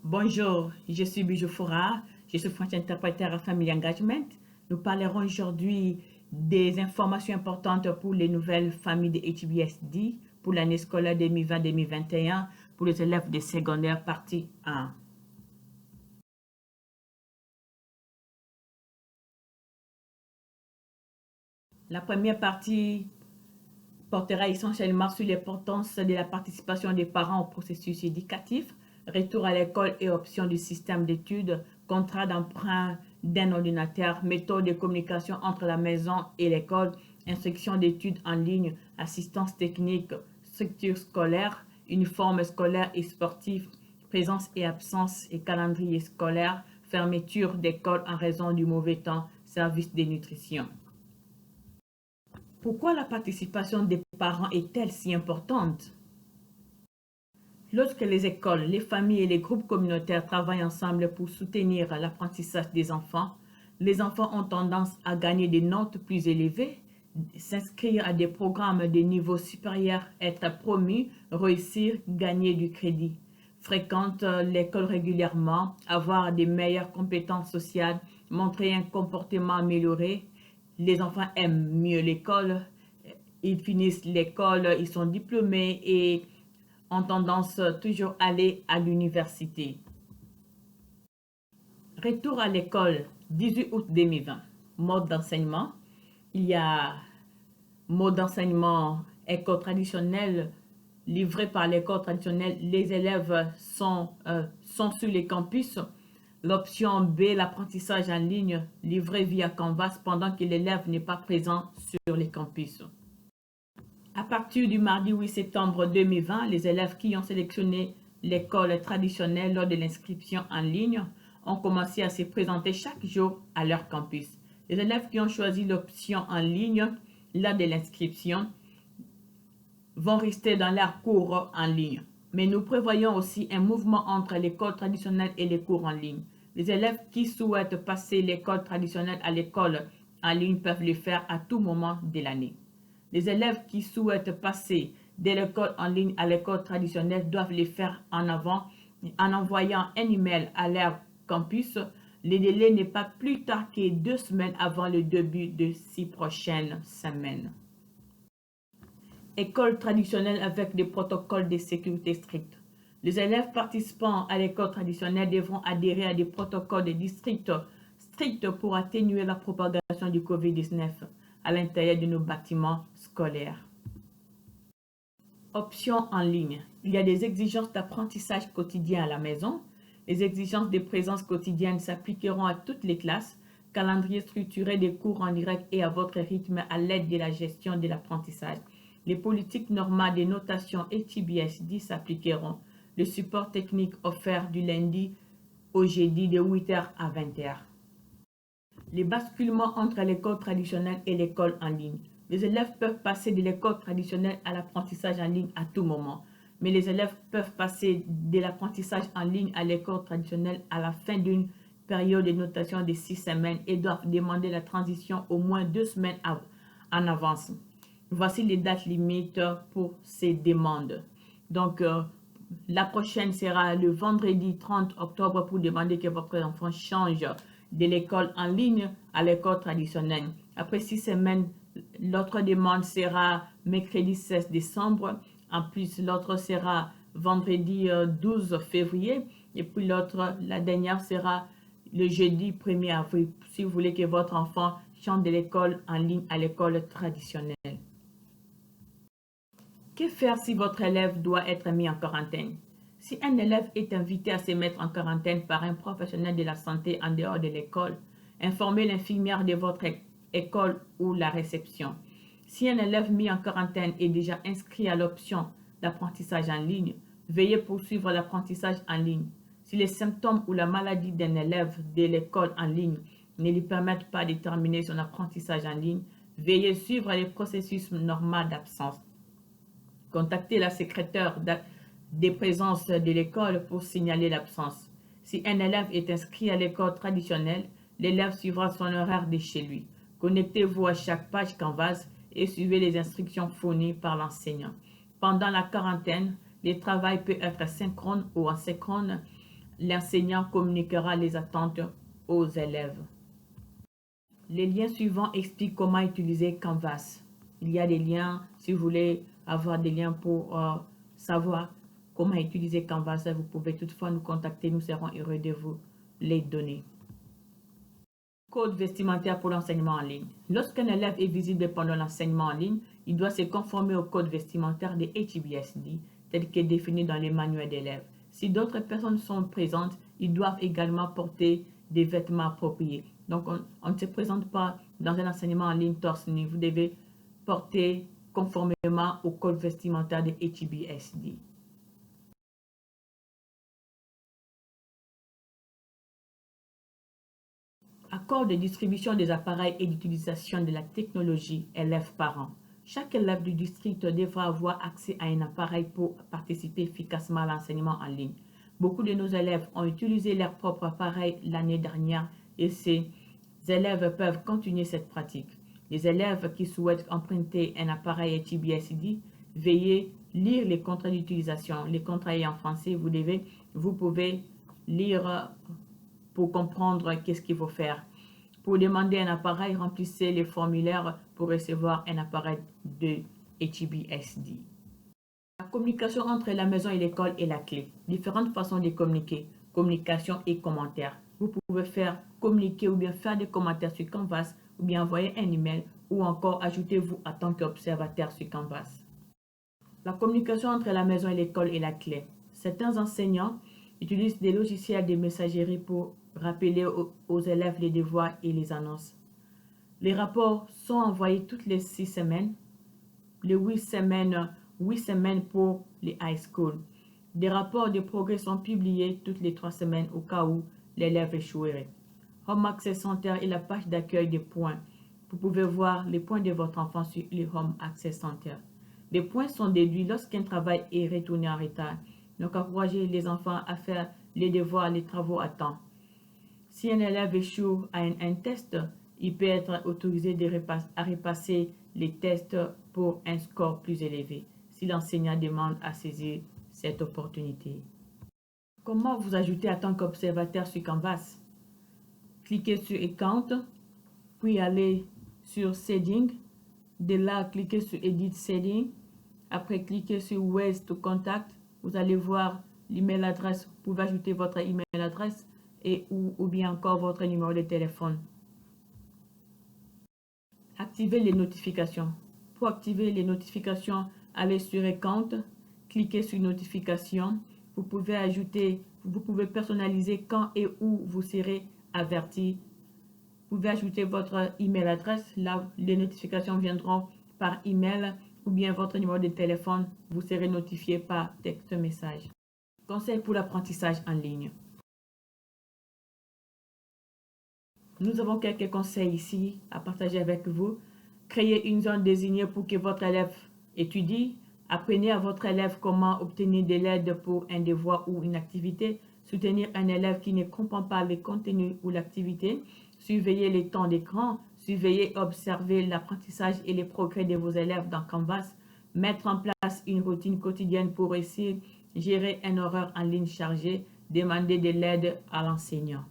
Bonjour, je suis Bijou Foura, je suis French Interpreter à Family Engagement. Nous parlerons aujourd'hui des informations importantes pour les nouvelles familles de HBSD pour l'année scolaire 2020-2021 pour les élèves de secondaire partie 1. La première partie portera essentiellement sur l'importance de la participation des parents au processus éducatif, retour à l'école et options du système d'études, contrat d'emprunt d'un ordinateur, méthode de communication entre la maison et l'école, instruction d'études en ligne, assistance technique, structure scolaire, uniforme scolaire et sportif, présence et absence et calendrier scolaire, fermeture d'école en raison du mauvais temps, service de nutrition. Pourquoi la participation des parents est-elle si importante? Lorsque les écoles, les familles et les groupes communautaires travaillent ensemble pour soutenir l'apprentissage des enfants, les enfants ont tendance à gagner des notes plus élevées, s'inscrire à des programmes de niveau supérieur, être promus, réussir, gagner du crédit, fréquenter l'école régulièrement, avoir des meilleures compétences sociales, montrer un comportement amélioré. Les enfants aiment mieux l'école, ils finissent l'école, ils sont diplômés et ont tendance toujours à aller à l'université. Retour à l'école, 18 août 2020. Mode d'enseignement. Il y a mode d'enseignement école traditionnelle, livré par l'école traditionnelle. Les élèves sont sur les campus. L'option B, l'apprentissage en ligne, livré via Canvas pendant que l'élève n'est pas présent sur les campus. À partir du mardi 8 septembre 2020, les élèves qui ont sélectionné l'école traditionnelle lors de l'inscription en ligne ont commencé à se présenter chaque jour à leur campus. Les élèves qui ont choisi l'option en ligne lors de l'inscription vont rester dans leurs cours en ligne. Mais nous prévoyons aussi un mouvement entre l'école traditionnelle et les cours en ligne. Les élèves qui souhaitent passer l'école traditionnelle à l'école en ligne peuvent le faire à tout moment de l'année. Les élèves qui souhaitent passer de l'école en ligne à l'école traditionnelle doivent le faire en avant en envoyant un email à leur campus. Le délai n'est pas plus tard que 2 semaines avant le début de 6 prochaines semaines. École traditionnelle avec des protocoles de sécurité stricts. Les élèves participant à l'école traditionnelle devront adhérer à des protocoles de district stricts pour atténuer la propagation du COVID-19 à l'intérieur de nos bâtiments scolaires. Options en ligne. Il y a des exigences d'apprentissage quotidien à la maison. Les exigences de présence quotidienne s'appliqueront à toutes les classes. Calendrier structuré des cours en direct et à votre rythme à l'aide de la gestion de l'apprentissage. Les politiques normales de notation et HBSD s'appliqueront. Le support technique offert du lundi au jeudi de 8h à 20h. Les basculements entre l'école traditionnelle et l'école en ligne. Les élèves peuvent passer de l'école traditionnelle à l'apprentissage en ligne à tout moment, mais les élèves peuvent passer de l'apprentissage en ligne à l'école traditionnelle à la fin d'une période de notation de 6 semaines et doivent demander la transition au moins 2 semaines en avance. Voici les dates limites pour ces demandes. Donc, la prochaine sera le vendredi 30 octobre pour demander que votre enfant change de l'école en ligne à l'école traditionnelle. Après 6 semaines, l'autre demande sera mercredi 16 décembre. En plus, l'autre sera vendredi 12 février. Et puis la dernière sera le jeudi 1er avril, si vous voulez que votre enfant change de l'école en ligne à l'école traditionnelle. Que faire si votre élève doit être mis en quarantaine? Si un élève est invité à se mettre en quarantaine par un professionnel de la santé en dehors de l'école, informez l'infirmière de votre école ou la réception. Si un élève mis en quarantaine est déjà inscrit à l'option d'apprentissage en ligne, veuillez poursuivre l'apprentissage en ligne. Si les symptômes ou la maladie d'un élève de l'école en ligne ne lui permettent pas de terminer son apprentissage en ligne, veuillez suivre le processus normal d'absence. Contactez la secrétaire des présences de l'école pour signaler l'absence. Si un élève est inscrit à l'école traditionnelle, l'élève suivra son horaire de chez lui. Connectez-vous à chaque page Canvas et suivez les instructions fournies par l'enseignant. Pendant la quarantaine, le travail peut être synchrone ou asynchrone. l'enseignant communiquera les attentes aux élèves. Les liens suivants expliquent comment utiliser Canvas. Il y a des liens, si vous voulez avoir des liens pour savoir comment utiliser Canvas, vous pouvez toutefois nous contacter, nous serons heureux de vous les donner. Code vestimentaire pour l'enseignement en ligne. Lorsqu'un élève est visible pendant l'enseignement en ligne, il doit se conformer au code vestimentaire de HBSD, tel que défini dans les manuels d'élèves. Si d'autres personnes sont présentes, ils doivent également porter des vêtements appropriés. Donc, on ne se présente pas dans un enseignement en ligne torse nu. Vous devez porter conformément au code vestimentaire de HBSD. Accord de distribution des appareils et d'utilisation de la technologie élèves-parents. Chaque élève du district devra avoir accès à un appareil pour participer efficacement à l'enseignement en ligne. Beaucoup de nos élèves ont utilisé leur propre appareil l'année dernière et ces élèves peuvent continuer cette pratique. Les élèves qui souhaitent emprunter un appareil HBSD, veuillez lire les contrats d'utilisation. Les contrats en français, vous pouvez lire pour comprendre qu'est-ce qu'il faut faire. Pour demander un appareil, remplissez les formulaires pour recevoir un appareil de HBSD. La communication entre la maison et l'école est la clé. Différentes façons de communiquer. Communication et commentaires. Vous pouvez faire communiquer ou bien faire des commentaires sur Canvas ou bien envoyer un email ou encore ajoutez-vous en tant qu'observateur sur Canvas. La communication entre la maison et l'école est la clé. Certains enseignants utilisent des logiciels de messagerie pour rappeler aux élèves les devoirs et les annonces. Les rapports sont envoyés toutes les 6 semaines, les 8 semaines pour les high school. Des rapports de progrès sont publiés toutes les 3 semaines au cas où l'élève échouerait. Home Access Center est la page d'accueil des points. Vous pouvez voir les points de votre enfant sur le Home Access Center. Les points sont déduits lorsqu'un travail est retourné en retard. Donc, encouragez les enfants à faire les devoirs, les travaux à temps. Si un élève échoue à un test, il peut être autorisé à repasser les tests pour un score plus élevé, si l'enseignant demande à saisir cette opportunité. Comment vous ajouter en tant qu'observateur sur Canvas? Cliquez sur Account, puis allez sur Settings. De là, cliquez sur Edit Settings. Après, cliquez sur Ways to Contact. Vous allez voir l'email adresse. Vous pouvez ajouter votre email adresse ou bien encore votre numéro de téléphone. Activez les notifications. Pour activer les notifications, allez sur Account, cliquez sur Notifications. Vous pouvez personnaliser quand et où vous serez averti. Vous pouvez ajouter votre email adresse. Là, les notifications viendront par email ou bien votre numéro de téléphone. Vous serez notifié par texte message. Conseil pour l'apprentissage en ligne. Nous avons quelques conseils ici à partager avec vous. Créez une zone désignée pour que votre élève étudie. Apprenez à votre élève comment obtenir de l'aide pour un devoir ou une activité. Soutenir un élève qui ne comprend pas le contenu ou l'activité. Surveillez les temps d'écran. Surveillez et observez l'apprentissage et les progrès de vos élèves dans Canvas. Mettre en place une routine quotidienne pour réussir. Gérer un horaire en ligne chargé. Demander de l'aide à l'enseignant.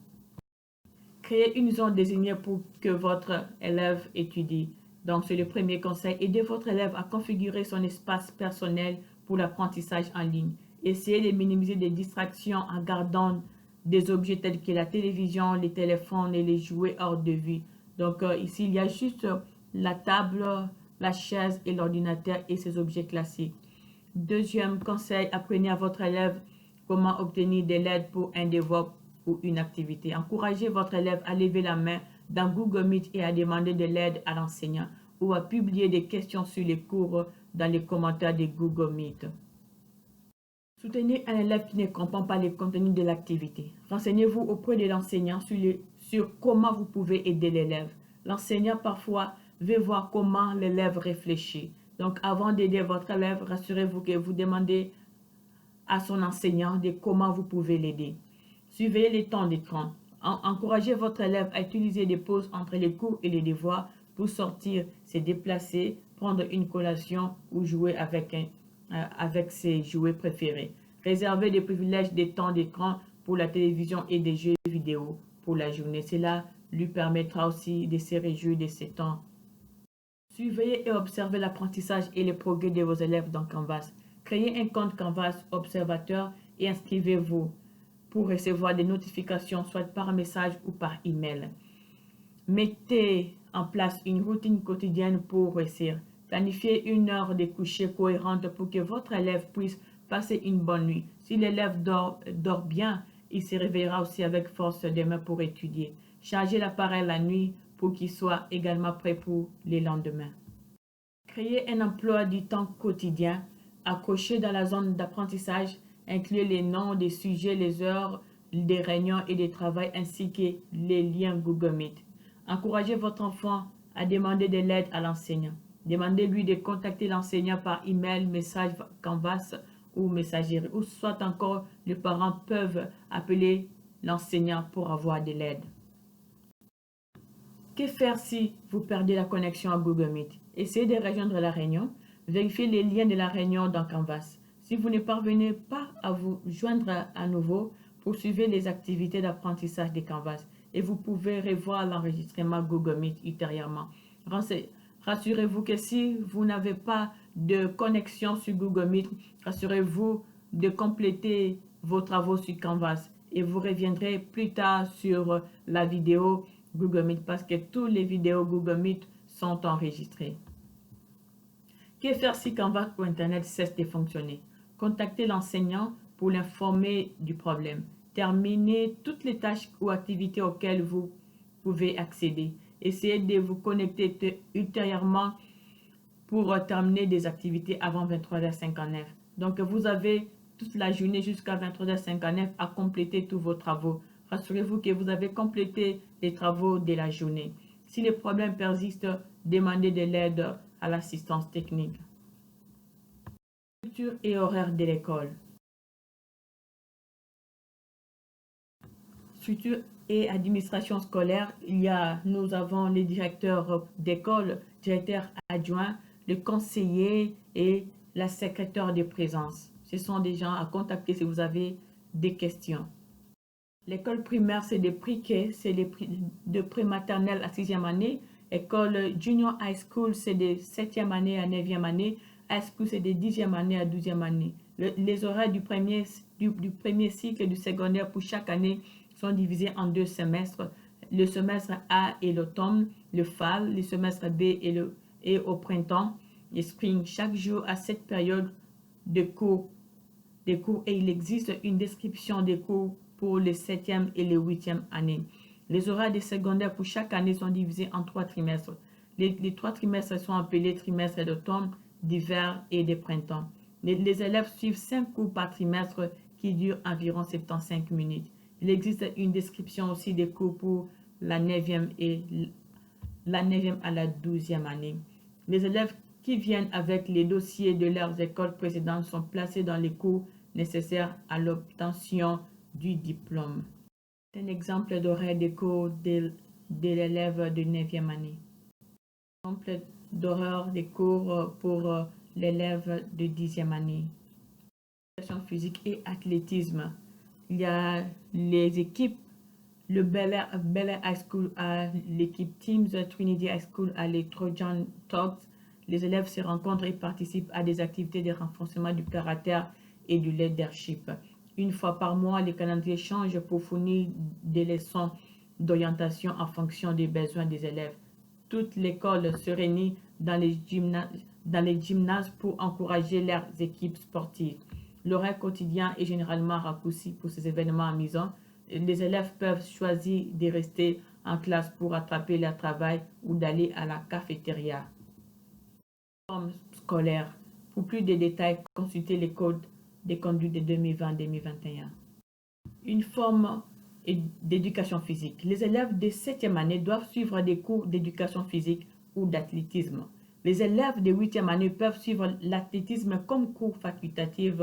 Créez une zone désignée pour que votre élève étudie. Donc, c'est le premier conseil. Aidez votre élève à configurer son espace personnel pour l'apprentissage en ligne. Essayez de minimiser des distractions en gardant des objets tels que la télévision, les téléphones et les jouets hors de vue. Donc, ici, il y a juste la table, la chaise et l'ordinateur et ces objets classiques. Deuxième conseil, apprenez à votre élève comment obtenir de l'aide pour un devoir ou une activité. Encouragez votre élève à lever la main dans Google Meet et à demander de l'aide à l'enseignant ou à publier des questions sur les cours dans les commentaires de Google Meet. Soutenez un élève qui ne comprend pas le contenu de l'activité. Renseignez-vous auprès de l'enseignant sur comment vous pouvez aider l'élève. L'enseignant parfois veut voir comment l'élève réfléchit. Donc avant d'aider votre élève, rassurez-vous que vous demandez à son enseignant de comment vous pouvez l'aider. Surveillez les temps d'écran. Encouragez votre élève à utiliser des pauses entre les cours et les devoirs pour sortir, se déplacer, prendre une collation ou jouer avec ses jouets préférés. Réservez des privilèges des temps d'écran pour la télévision et des jeux vidéo pour la journée. Cela lui permettra aussi de se réjouir de ce temps. Surveillez et observez l'apprentissage et les progrès de vos élèves dans Canvas. Créez un compte Canvas Observateur et inscrivez-vous pour recevoir des notifications soit par message ou par email. Mettez en place une routine quotidienne pour réussir. Planifiez une heure de coucher cohérente pour que votre élève puisse passer une bonne nuit. Si l'élève dort bien, il se réveillera aussi avec force demain pour étudier. Chargez l'appareil la nuit pour qu'il soit également prêt pour les lendemains. Créez un emploi du temps quotidien. Accrochez dans la zone d'apprentissage. Incluez les noms des sujets, les heures des réunions et des travaux ainsi que les liens Google Meet. Encouragez votre enfant à demander de l'aide à l'enseignant. Demandez-lui de contacter l'enseignant par email, message Canvas ou messagerie. Ou soit encore, les parents peuvent appeler l'enseignant pour avoir de l'aide. Que faire si vous perdez la connexion à Google Meet? Essayez de rejoindre la réunion. Vérifiez les liens de la réunion dans Canvas. Si vous ne parvenez pas à vous joindre à nouveau, poursuivez les activités d'apprentissage de Canvas et vous pouvez revoir l'enregistrement Google Meet ultérieurement. Rassurez-vous que si vous n'avez pas de connexion sur Google Meet, rassurez-vous de compléter vos travaux sur Canvas et vous reviendrez plus tard sur la vidéo Google Meet parce que toutes les vidéos Google Meet sont enregistrées. Que faire si Canvas ou Internet cesse de fonctionner? Contactez l'enseignant pour l'informer du problème. Terminez toutes les tâches ou activités auxquelles vous pouvez accéder. Essayez de vous connecter ultérieurement pour terminer des activités avant 23h59. Donc, vous avez toute la journée jusqu'à 23h59 à compléter tous vos travaux. Rassurez-vous que vous avez complété les travaux de la journée. Si les problèmes persistent, demandez de l'aide à l'assistance technique. Structure et horaire de l'école. Structure et administration scolaire, nous avons les directeurs d'école, directeurs adjoints, le conseiller et la secrétaire de présence. Ce sont des gens à contacter si vous avez des questions. L'école primaire, c'est des pre-K, c'est de pré-maternelle à 6e année. École junior high school, c'est de 7e année à 9e année. High school, c'est de 10e année à 12e année. Les horaires du premier cycle et du secondaire pour chaque année sont divisés en 2 semestres. Le semestre A et l'automne, le fall, le semestre B et au printemps, le spring. Chaque jour à cette période de cours et il existe une description des cours pour les 7e et les 8e années. Les horaires des secondaires pour chaque année sont divisés en 3 trimestres. Les 3 trimestres sont appelés trimestres d'automne, d'hiver et de printemps. Les élèves suivent 5 cours par trimestre qui durent environ 75 minutes. Il existe une description aussi des cours pour la 9e à la 12e année. Les élèves qui viennent avec les dossiers de leurs écoles précédentes sont placés dans les cours nécessaires à l'obtention du diplôme. C'est un exemple d'horaire de cours de l'élève de 9e année. Exemple d'horaire de cours pour l'élève de 10e année. Éducation physique et athlétisme. Il y a les équipes, le Bel Air High School à l'équipe Teams, Trinity High School à les Trojan Talks. Les élèves se rencontrent et participent à des activités de renforcement du caractère et du leadership. Une fois par mois, les calendriers changent pour fournir des leçons d'orientation en fonction des besoins des élèves. Toute l'école se réunit dans les gymnases pour encourager leurs équipes sportives. L'horaire quotidien est généralement raccourci pour ces événements amusants. Les élèves peuvent choisir de rester en classe pour attraper leur travail ou d'aller à la cafétéria. Forme scolaire. Pour plus de détails, consultez les codes des conduites de 2020-2021. Une forme d'éducation physique. Les élèves de 7e année doivent suivre des cours d'éducation physique ou d'athlétisme. Les élèves de 8e année peuvent suivre l'athlétisme comme cours facultatif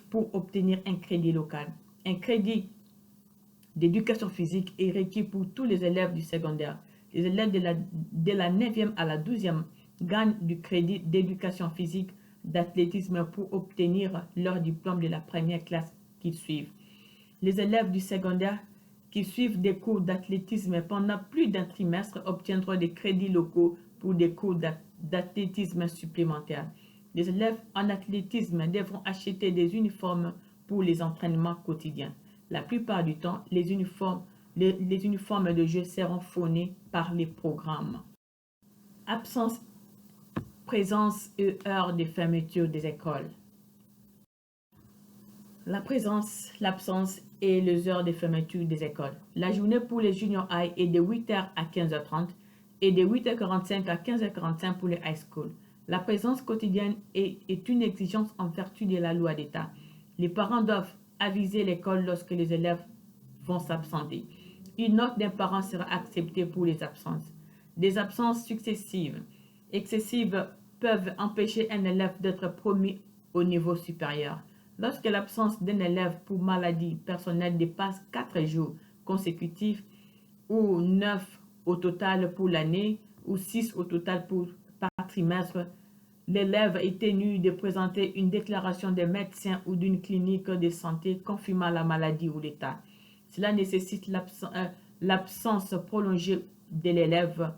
pour obtenir un crédit local. Un crédit d'éducation physique est requis pour tous les élèves du secondaire. Les élèves de la 9e à la 12e gagnent du crédit d'éducation physique d'athlétisme pour obtenir leur diplôme de la première classe qu'ils suivent. Les élèves du secondaire qui suivent des cours d'athlétisme pendant plus d'un trimestre obtiendront des crédits locaux pour des cours d'athlétisme supplémentaires. Les élèves en athlétisme devront acheter des uniformes pour les entraînements quotidiens. La plupart du temps, les uniformes de jeu seront fournis par les programmes. Absence, présence et heures de fermeture des écoles. La présence, l'absence et les heures de fermeture des écoles. La journée pour les junior high est de 8h à 15h30 et de 8h45 à 15h45 pour les high school. La présence quotidienne est une exigence en vertu de la loi d'État. Les parents doivent aviser l'école lorsque les élèves vont s'absenter. Une note d'un parent sera acceptée pour les absences. Des absences successives, excessives peuvent empêcher un élève d'être promu au niveau supérieur. Lorsque l'absence d'un élève pour maladie personnelle dépasse 4 jours consécutifs ou 9 au total pour l'année ou 6 au total par trimestre, l'élève est tenu de présenter une déclaration des médecins ou d'une clinique de santé confirmant la maladie ou l'état. Cela nécessite l'absence prolongée de l'élève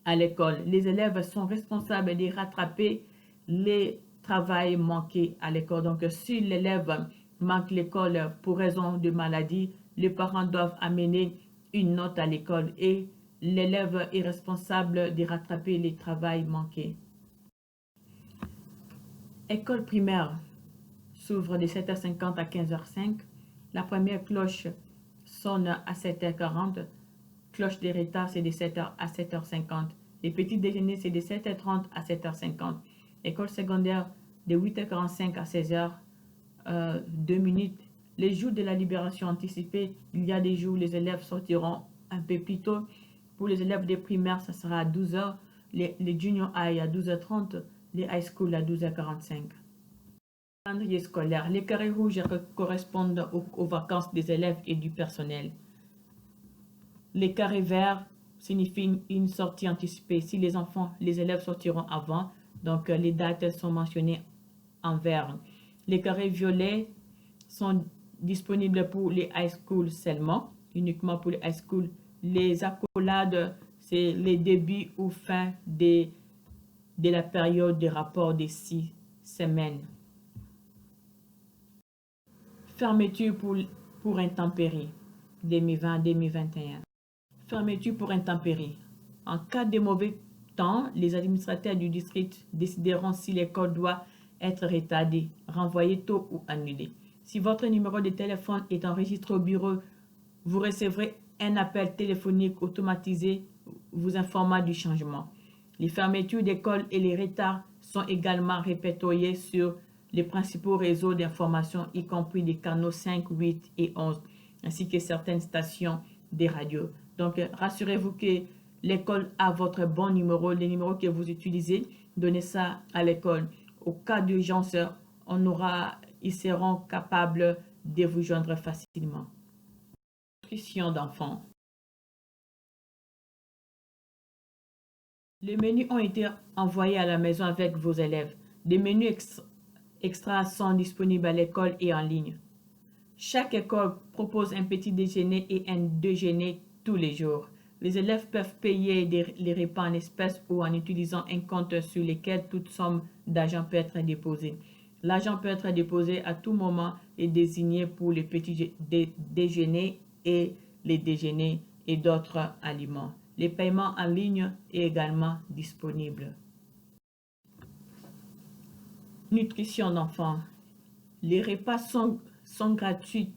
à l'école. Les élèves sont responsables de rattraper les travail manqué à l'école. Donc, si l'élève manque l'école pour raison de maladie, les parents doivent amener une note à l'école et l'élève est responsable de rattraper les travails manqués. École primaire s'ouvre de 7h50 à 15h05. La première cloche sonne à 7h40. Cloche de retard, c'est de 7h à 7h50. Les petits déjeuners, c'est de 7h30 à 7h50. École secondaire de 8h45 à 16h, 2 minutes. Les jours de la libération anticipée, il y a des jours où les élèves sortiront un peu plus tôt. Pour les élèves des primaires, ça sera à 12h. Les junior high à 12h30, les high school à 12h45. Calendrier scolaire. Les carrés rouges correspondent aux vacances des élèves et du personnel. Les carrés verts signifient une sortie anticipée. Si les élèves sortiront avant, donc les dates sont mentionnées en vert. Les carrés violets sont disponibles pour les high school seulement, uniquement pour les high school. Les accolades, c'est les débuts ou fin de la période de rapport de 6 semaines. Fermeture pour intempéries 2020-2021. Fermeture pour intempéries. En cas de mauvais temps, les administrateurs du district décideront si l'école doit être retardée, renvoyée tôt ou annulée. Si votre numéro de téléphone est enregistré au bureau, vous recevrez un appel téléphonique automatisé vous informant du changement. Les fermetures d'écoles et les retards sont également répertoriés sur les principaux réseaux d'information, y compris les canaux 5, 8 et 11, ainsi que certaines stations des radios. Donc, rassurez-vous que l'école a votre bon numéro, les numéros que vous utilisez, donnez ça à l'école. Au cas d'urgence, ils seront capables de vous joindre facilement. Nutrition d'enfants. Les menus ont été envoyés à la maison avec vos élèves. Des menus extras sont disponibles à l'école et en ligne. Chaque école propose un petit déjeuner et un déjeuner tous les jours. Les élèves peuvent payer les repas en espèces ou en utilisant un compte sur lequel toute somme d'argent peut être déposée. L'argent peut être déposé à tout moment et désigné pour les petits déjeuners et les déjeuners et d'autres aliments. Les paiements en ligne est également disponible. Nutrition d'enfants. Les repas sont gratuits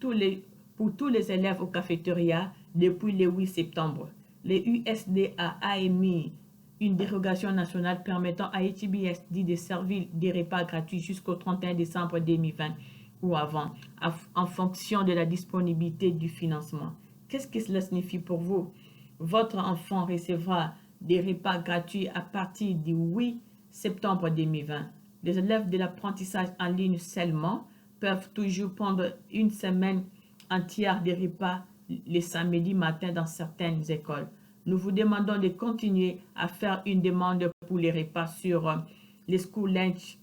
pour tous les élèves au cafétéria depuis le 8 septembre. Les USDA a émis une dérogation nationale permettant à HBSD de servir des repas gratuits jusqu'au 31 décembre 2020 ou avant, en fonction de la disponibilité du financement. Qu'est-ce que cela signifie pour vous? Votre enfant recevra des repas gratuits à partir du 8 septembre 2020. Les élèves de l'apprentissage en ligne seulement peuvent toujours prendre une semaine entière de repas les samedis matins dans certaines écoles. Nous vous demandons de continuer à faire une demande pour les repas sur les School Lunch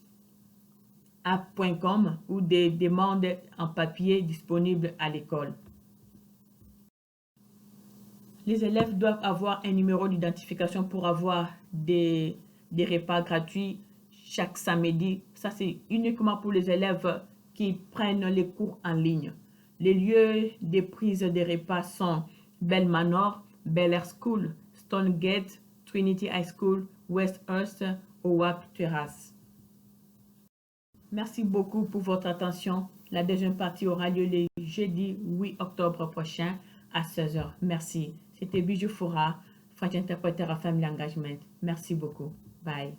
app.com ou des demandes en papier disponibles à l'école. Les élèves doivent avoir un numéro d'identification pour avoir des repas gratuits chaque samedi. Ça, c'est uniquement pour les élèves qui prennent les cours en ligne. Les lieux de prise des repas sont Bell Manor, Bel Air School, Stonegate, Trinity High School, Westhurst, Oak Terrace. Merci beaucoup pour votre attention. La deuxième partie aura lieu le jeudi 8 octobre prochain à 16 h. Merci. C'était Bijou Foura, French Interpreter of Family Engagement. Merci beaucoup. Bye.